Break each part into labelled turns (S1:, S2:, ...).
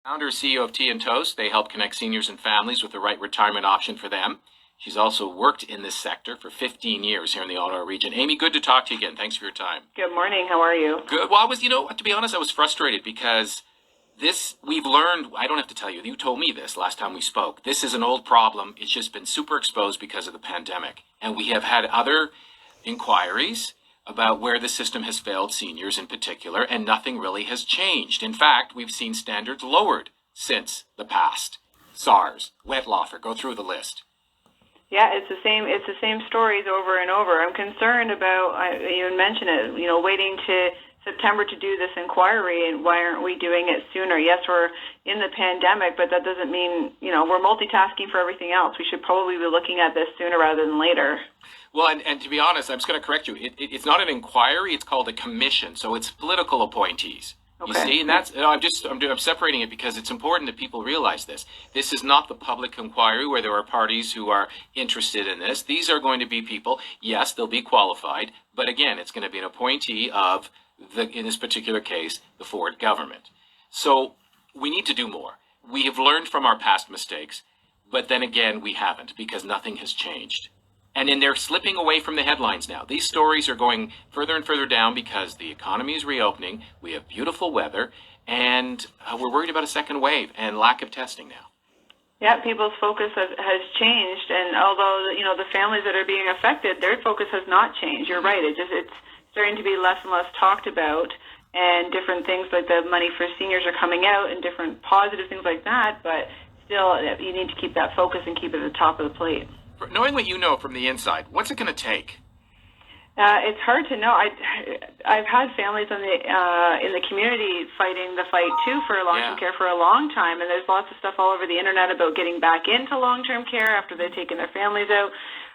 S1: Founder and CEO of Tea and Toast. They help connect seniors and families with the right retirement option for them. She's also worked in this sector for 15 years here in the Ottawa region. Amy, good to talk to you again. Thanks for your time.
S2: Good morning. How are you?
S1: Good. Well, to be honest, I was frustrated because we've learned, I don't have to tell you, you told me this last time we spoke. This is an old problem. It's just been super exposed because of the pandemic. And we have had other inquiries about where the system has failed seniors in particular, and nothing really has changed. In fact, we've seen standards lowered since the past. SARS, Wettlaufer, go through the list.
S2: Yeah, it's the same stories over and over. I'm concerned about, you mentioned it, waiting to September to do this inquiry, and why aren't we doing it sooner? Yes, we're in the pandemic, but that doesn't mean, we're multitasking for everything else. We should probably be looking at this sooner rather than later.
S1: Well, and to be honest, I'm just going to correct you. It's not an inquiry; it's called a commission. So it's political appointees. Okay. You see, and I'm separating it because it's important that people realize this. This is not the public inquiry where there are parties who are interested in this. These are going to be people. Yes, they'll be qualified, but again, it's going to be an appointee of in this particular case, the Ford government. So we need to do more. We have learned from our past mistakes, but then again, we haven't because nothing has changed. And then they're slipping away from the headlines now. These stories are going further and further down because the economy is reopening, we have beautiful weather, and we're worried about a second wave and lack of testing now.
S2: Yeah, people's focus has changed, and although the families that are being affected, their focus has not changed. You're right. It's starting to be less and less talked about, and different things like the money for seniors are coming out and different positive things like that, but still you need to keep that focus and keep it at the top of the plate.
S1: Knowing what you know from the inside, what's it going to take?
S2: It's hard to know. I've had families in the community fighting the fight too for long-term care for a long time, and there's lots of stuff all over the internet about getting back into long-term care after they've taken their families out.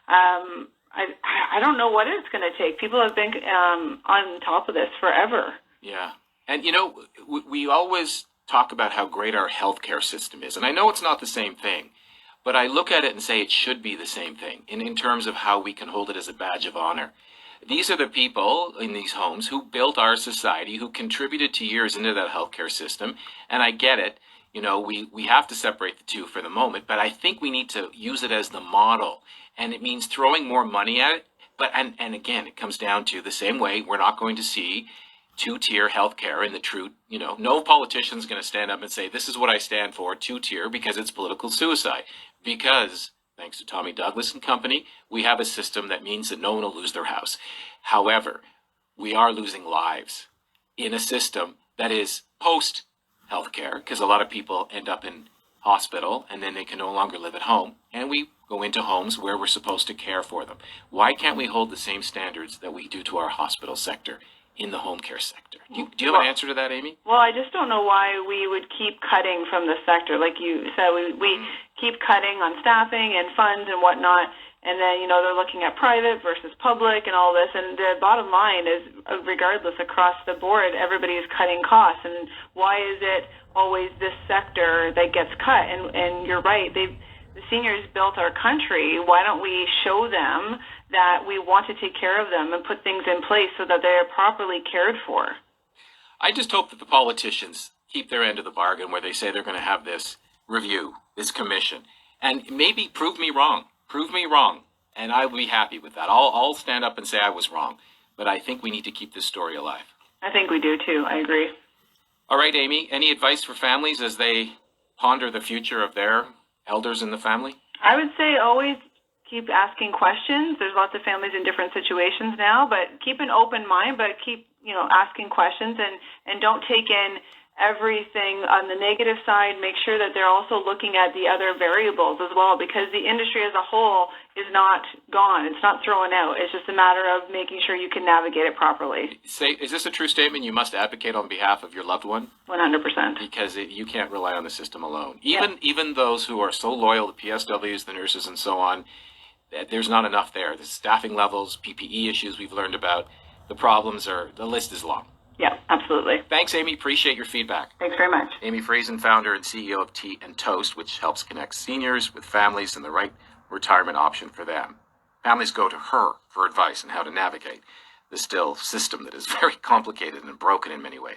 S2: I don't know what it's going to take. People have been on top of this forever.
S1: Yeah, and we always talk about how great our healthcare system is, and I know it's not the same thing. But I look at it and say it should be the same thing in terms of how we can hold it as a badge of honor. These are the people in these homes who built our society, who contributed to years into that healthcare system. And I get it. We have to separate the two for the moment, but I think we need to use it as the model. And it means throwing more money at it. But and again, it comes down to the same way we're not going to see two-tier healthcare in the true, no politician's going to stand up and say, this is what I stand for, two-tier, because it's political suicide. Because, thanks to Tommy Douglas and company, we have a system that means that no one will lose their house. However, we are losing lives in a system that is post-healthcare, because a lot of people end up in hospital and then they can no longer live at home. And we go into homes where we're supposed to care for them. Why can't we hold the same standards that we do to our hospital sector in the home care sector? Do you have an answer to that, Amy?
S2: Well, I just don't know why we would keep cutting from the sector. Like you said, we keep cutting on staffing and funds and whatnot, and then, they're looking at private versus public and all this, and the bottom line is, regardless, across the board, everybody is cutting costs, and why is it always this sector that gets cut? And you're right, the seniors built our country. Why don't we show them that we want to take care of them and put things in place so that they are properly cared for?
S1: I just hope that the politicians keep their end of the bargain where they say they're going to have this review, this commission, and maybe prove me wrong, and I'll be happy with that. I'll stand up and say I was wrong, but I think we need to keep this story alive.
S2: I think we do too. I agree.
S1: All right, Amy, any advice for families as they ponder the future of their elders in the family?
S2: I would say always keep asking questions. There's lots of families in different situations now, but keep an open mind, but keep, asking questions, and don't take in everything on the negative side. Make sure that they're also looking at the other variables as well, because the industry as a whole is not gone. It's not thrown out. It's just a matter of making sure you can navigate it properly.
S1: Is this a true statement? You must advocate on behalf of your loved one?
S2: 100%.
S1: Because you can't rely on the system alone. Even those who are so loyal, the PSWs, the nurses, and so on, there's not enough there. The staffing levels, PPE issues we've learned about, the list is long.
S2: Yeah, absolutely.
S1: Thanks, Amy. Appreciate your feedback.
S2: Thanks very much.
S1: Amy Friesen, founder and CEO of Tea and Toast, which helps connect seniors with families and the right retirement option for them. Families go to her for advice on how to navigate the still system that is very complicated and broken in many ways.